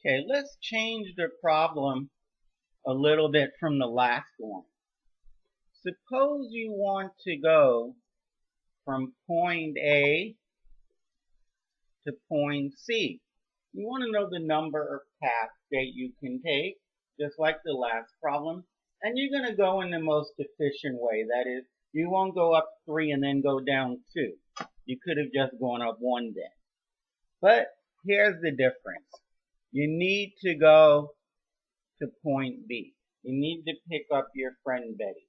Okay, let's change the problem a little bit from the last one. Suppose you want to go from point A to point C. You want to know the number of paths that you can take, just like the last problem. And you're going to go in the most efficient way. That is, you won't go up 3 and then go down 2. You could have just gone up 1 then. But here's the difference. You need to go to point B. You need to pick up your friend Betty.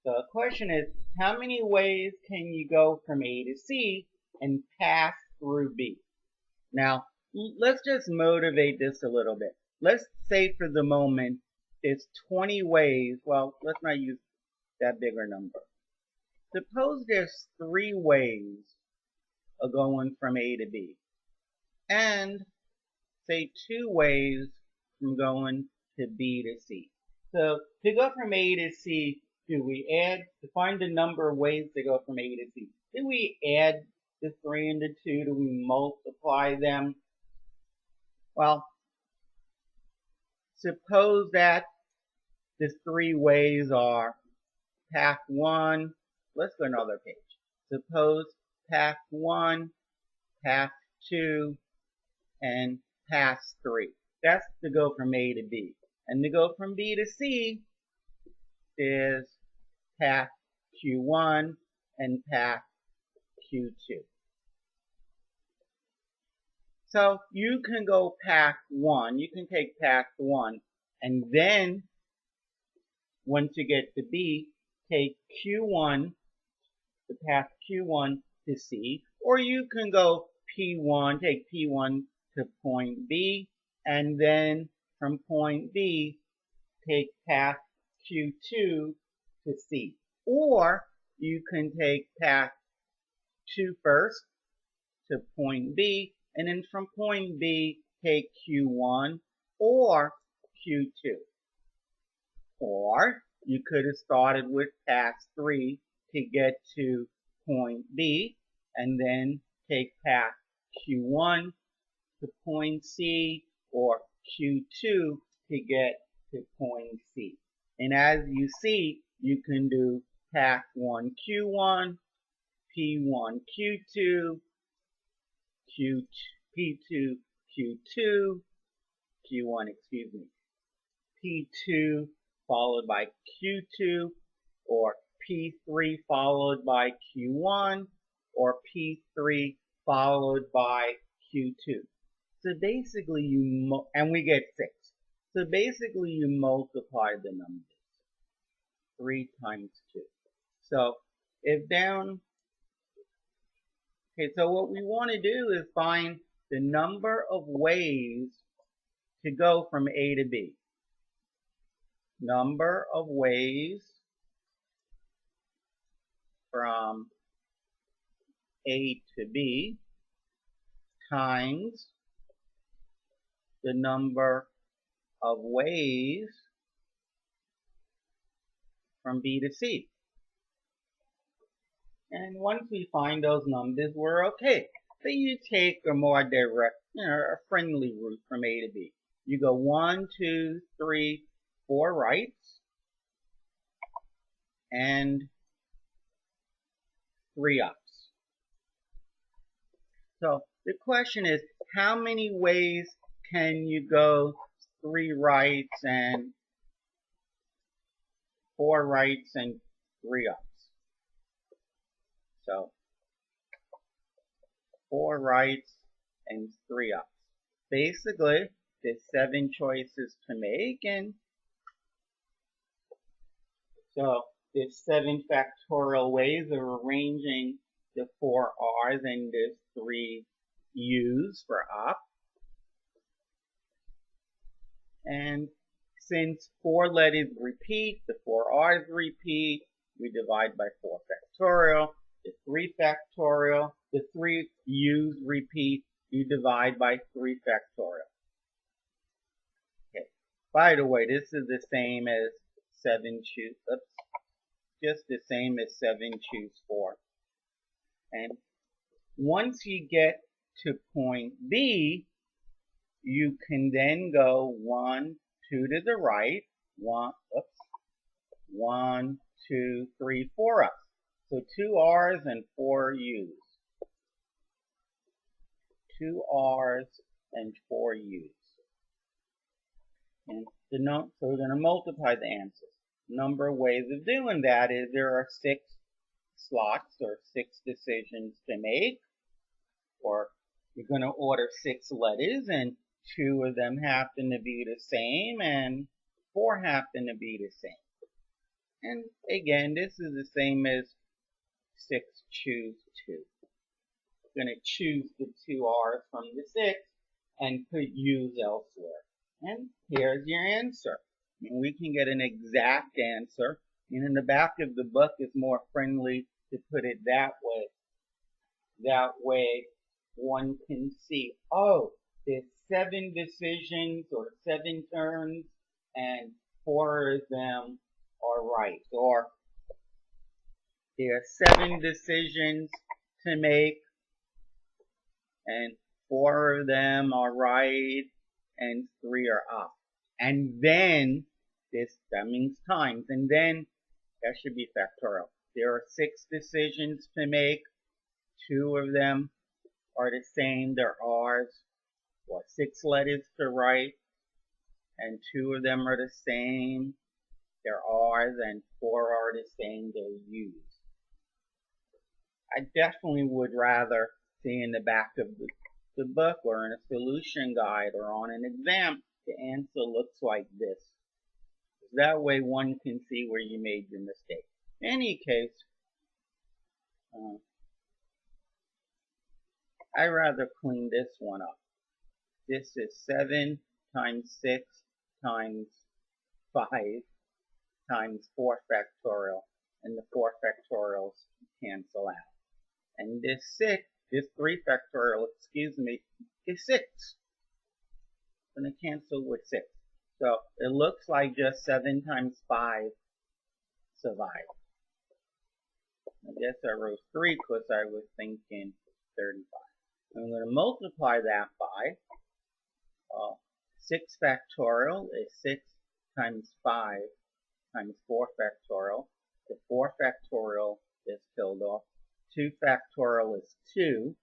So the question is, how many ways can you go from A to C and pass through B? Now, let's just motivate this a little bit. Let's say for the moment it's 20 ways. Well, let's not use that bigger number. Suppose there's 3 ways of going from A to B. And say 2 ways from going to B to C. So to go from A to C, do we add, to find the number of ways to go from A to C, do we add the 3 and the 2? Do we multiply them? Well, suppose that the 3 ways are path 1. Let's go another page. Suppose path 1, path 2, and path 3. That's to go from A to B. And to go from B to C is path Q1 and path Q2. So you can go path 1, you can take path 1, and then once you get to B, take Q1, the path Q1 to C, or you can go P1, take P1 to point B, and then from point B, take path Q2 to C. Or you can take path 2 first to point B, and then from point B, take Q1 or Q2. Or you could have started with path 3 to get to point B, and then take path Q1 to point C, or Q2 to get to point C. And as you see, you can do path 1 Q1, P1 Q2, P2 Q2, Q1, excuse me, P2 followed by Q2, or P3 followed by Q1, or P3 followed by Q2. So basically and we get 6. So basically you multiply the numbers. 3 times 2. So if down, okay, so what we want to do is find the number of ways to go from A to B. Number of ways from A to B times the number of ways from B to C. And once we find those numbers, we're okay. So you take a more direct, a friendly route from A to B. You go 1, 2, 3, 4 rights, and 3 ups. So the question is, how many ways can you go 3 rights and 4 rights and 3 ups? So 4 rights and 3 ups. Basically, there's 7 choices to make, and so there's 7 factorial ways of arranging the 4 R's, and there's 3 U's for up. And since 4 letters repeat, the 4 R's repeat, we divide by 4 factorial. The 3 factorial, the 3 U's repeat, you divide by 3 factorial. Okay. By the way, this is the same as 7 choose, just the same as 7 choose 4. And once you get to point B, you can then go 1, 2 to the right, 1, oops, 1, 2, 3, 4 up. So 2 R's and 4 U's. 2 R's and 4 U's. And so we're going to multiply the answers. Number of ways of doing that is there are 6 slots or 6 decisions to make, or you're going to order 6 letters and 2 of them happen to be the same and 4 happen to be the same. And again, this is the same as 6 choose 2. You're going to choose the 2 R's from the 6 and put U's elsewhere. And here's your answer. And we can get an exact answer. And in the back of the book is more friendly to put it that way. That way one can see, oh, there's 7 decisions or 7 turns and 4 of them are right. Or there are 7 decisions to make and 4 of them are right and 3 are off. And then that means times, and then that should be factorial. There are 6 decisions to make. 2 of them are the same. They're R's. 6 letters to write, and 2 of them are the same. They're R's, and 4 are the same. They're U's. I definitely would rather see in the back of the book or in a solution guide or on an exam, the answer looks like this. That way one can see where you made your mistake. In any case, I rather clean this one up. This is 7 times 6 times 5 times 4 factorial, and the 4 factorials cancel out. And this 3 factorial, is 6. I'm going to cancel with 6. So it looks like just 7 times 5 survived. I guess I wrote 3 because I was thinking 35. I'm going to multiply that by 6 factorial is 6 times 5 times 4 factorial. The 4 factorial is killed off. 2 factorial is 2,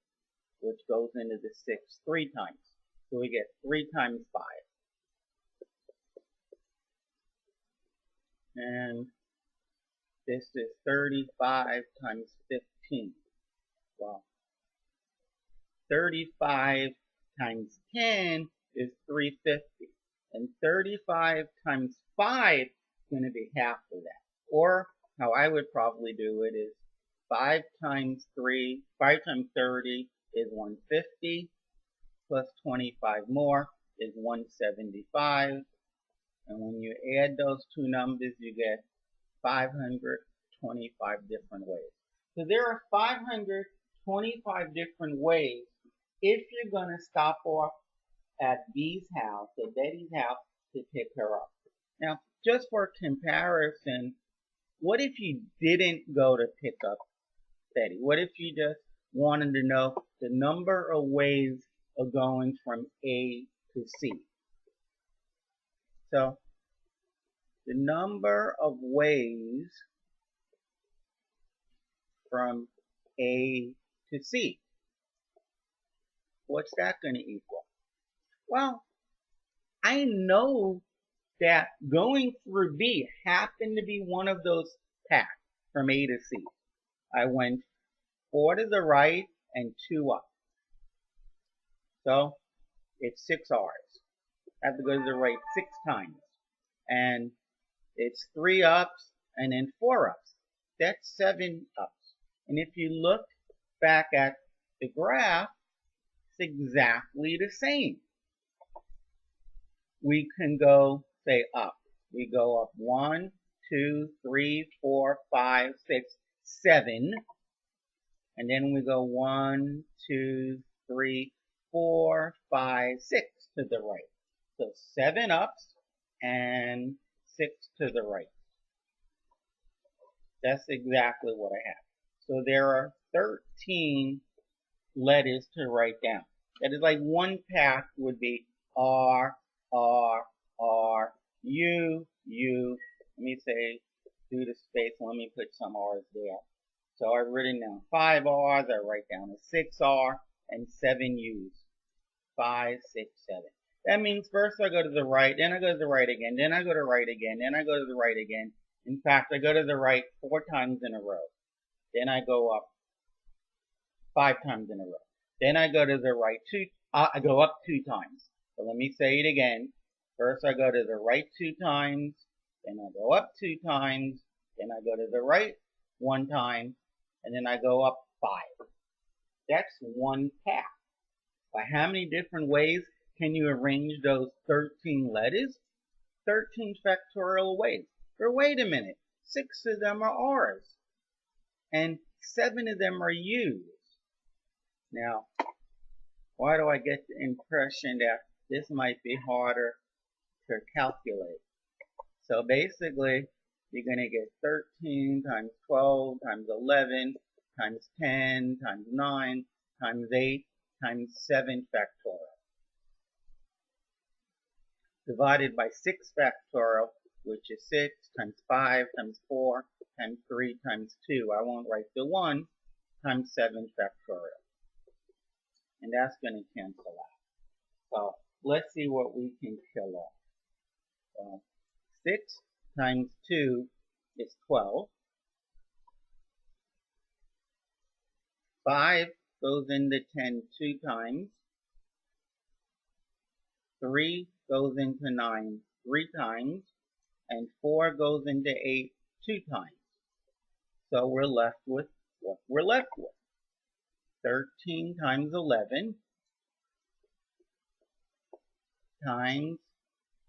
which goes into the 6 3 times. So we get 3 times 5. And this is 35 times 15. Well, 35 times 10 is 350. And 35 times 5 is going to be half of that. Or how I would probably do it is 5 times 30 is 150, plus 25 more is 175. And when you add those two numbers, you get 525 different ways. So there are 525 different ways if you're going to stop off at B's house, at Betty's house, to pick her up. Now, just for comparison, what if you didn't go to pick up Betty? What if you just wanted to know the number of ways of going from A to C? So, the number of ways from A to C. What's that going to equal? Well, I know that going through B happened to be one of those paths from A to C. I went 4 to the right and 2 up. So it's 6 R's. I have to go to the right 6 times. And it's 3 ups and then 4 ups. That's 7 ups. And if you look back at the graph, it's exactly the same. We can go, say, up. We go up 1, 2, 3, 4, 5, 6, 7. And then we go 1, 2, 3, 4, 5, 6 to the right. So 7 ups and 6 to the right. That's exactly what I have. So there are 13 letters to write down. That is like one path would be R, R, R, U, U. Let me say, do the space, let me put some R's there. So I've written down 5 R's, I write down a 6 R and 7 U's. 5, 6, 7. That means first I go to the right, then I go to the right again, then I go to the right again, then I go to the right again. In fact, I go to the right 4 times in a row. Then I go up 5 times in a row. Then I go to the right I go up 2 times. So let me say it again. First I go to the right 2 times, then I go up 2 times, then I go to the right 1 time, and then I go up 5. That's one path. By how many different ways can you arrange those 13 letters? 13 factorial ways. But wait a minute, 6 of them are R's, and 7 of them are U's. Now, why do I get the impression that this might be harder to calculate? So basically, you're going to get 13 times 12 times 11 times 10 times 9 times 8 times 7 factorial. Divided by 6 factorial, which is 6 times 5 times 4 times 3 times 2. I won't write the 1 times 7 factorial. And that's going to cancel out. So let's see what we can kill off. 6 times 2 is 12. 5 goes into 10 2 times. 3 goes into 9 3 times. And 4 goes into 8 2 times. So we're left with what we're left with. 13 times 11 times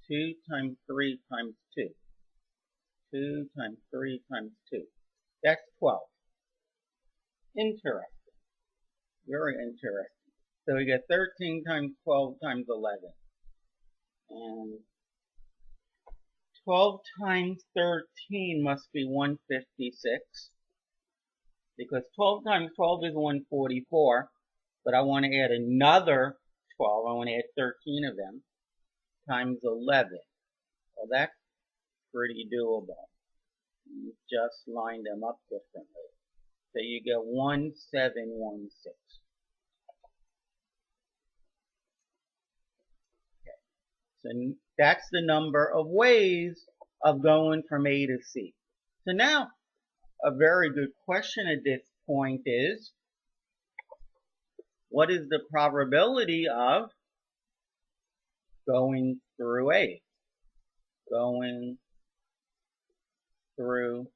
2 times 3 times 2. 2 times 3 times 2. That's 12. Interesting. Very interesting. So we get 13 times 12 times 11. And 12 times 13 must be 156. Because 12 times 12 is 144. But I want to add another 12. I want to add 13 of them. Times 11. Well, that's pretty doable. You just line them up differently. So you get 1716. Okay. So that's the number of ways of going from A to C. So now, a very good question at this point is, what is the probability of going through A? Going through,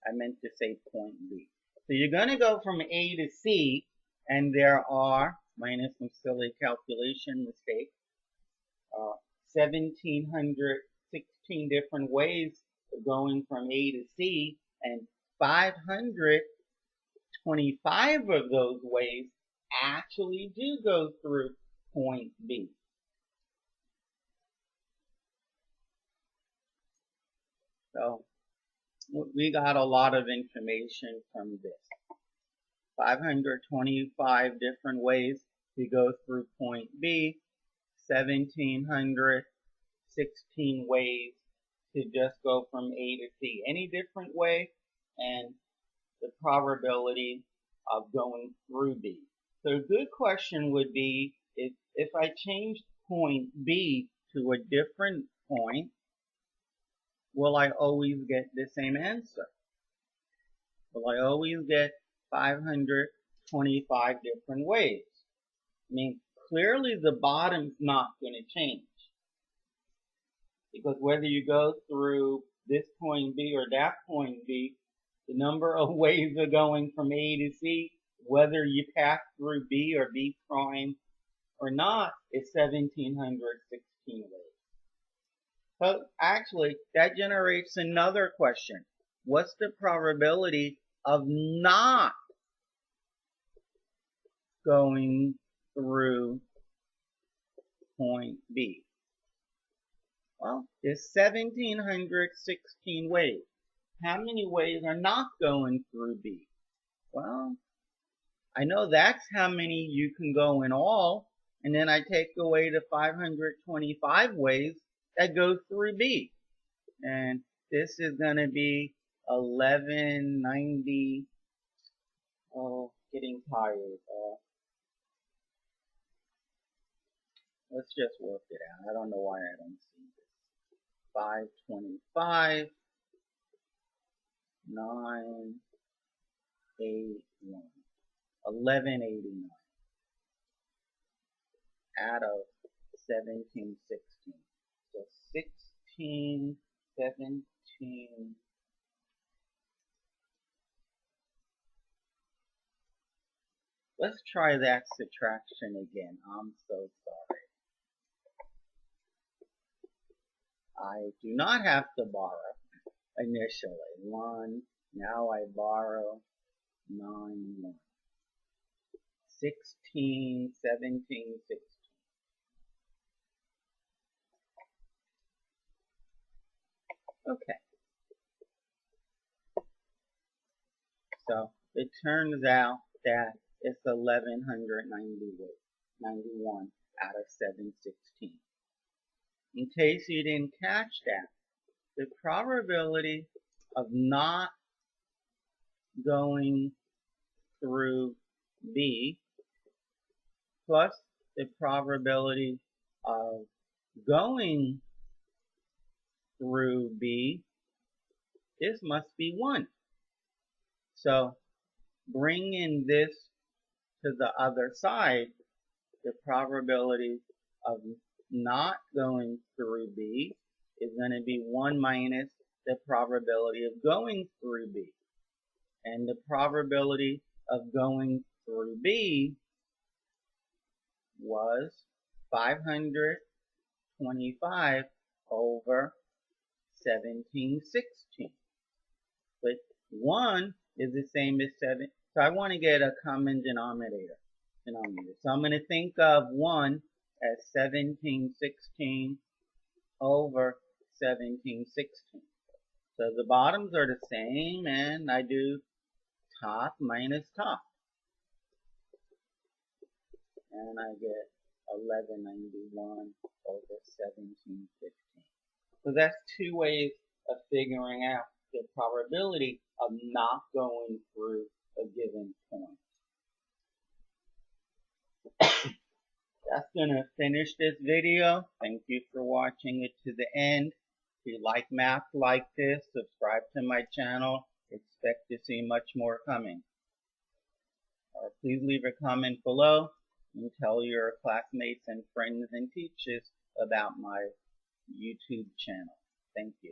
I meant to say point B. So you're going to go from A to C, and there are, minus some silly calculation mistake, 1,716 different ways of going from A to C, and 525 of those ways actually do go through point B. So we got a lot of information from this. 525 different ways to go through point B, 1,716 ways to just go from A to C. Any different way, and the probability of going through B. So a good question would be, if I change point B to a different point, will I always get the same answer? Will I always get 525 different ways? I mean, clearly the bottom's not going to change. Because whether you go through this point B or that point B, the number of ways of going from A to C, whether you pass through B or B prime or not, is 1,716 ways. So actually, that generates another question. What's the probability of not going through point B? Well, there's 1,716 ways. How many ways are not going through B? Well, I know that's how many you can go in all, and then I take away the 525 ways that go through B. And this is going to be 1190. Oh, getting tired. Let's just work it out. I don't know why I don't see this. 525, 981, 1189 out of 1716. So 16, 17. Let's try that subtraction again. I'm so sorry. I do not have to borrow initially. 1, now I borrow 9, 1. 16, 17, 16. Okay. So it turns out that it's 1191 out of 716. In case you didn't catch that, the probability of not going through B plus the probability of going through B, this must be 1. So bringing this to the other side, the probability of not going through B is going to be 1 minus the probability of going through B. And the probability of going through B was 525 over 1716. But 1 is the same as 7. So I want to get a common denominator. So I'm going to think of 1 as 1716 over 1716. So the bottoms are the same, and I do top minus top. And I get 1191 over 1715. So that's 2 ways of figuring out the probability of not going through a given point. That's going to finish this video. Thank you for watching it to the end. If you like math like this, subscribe to my channel. Expect to see much more coming. Or please leave a comment below and tell your classmates and friends and teachers about my YouTube channel. Thank you.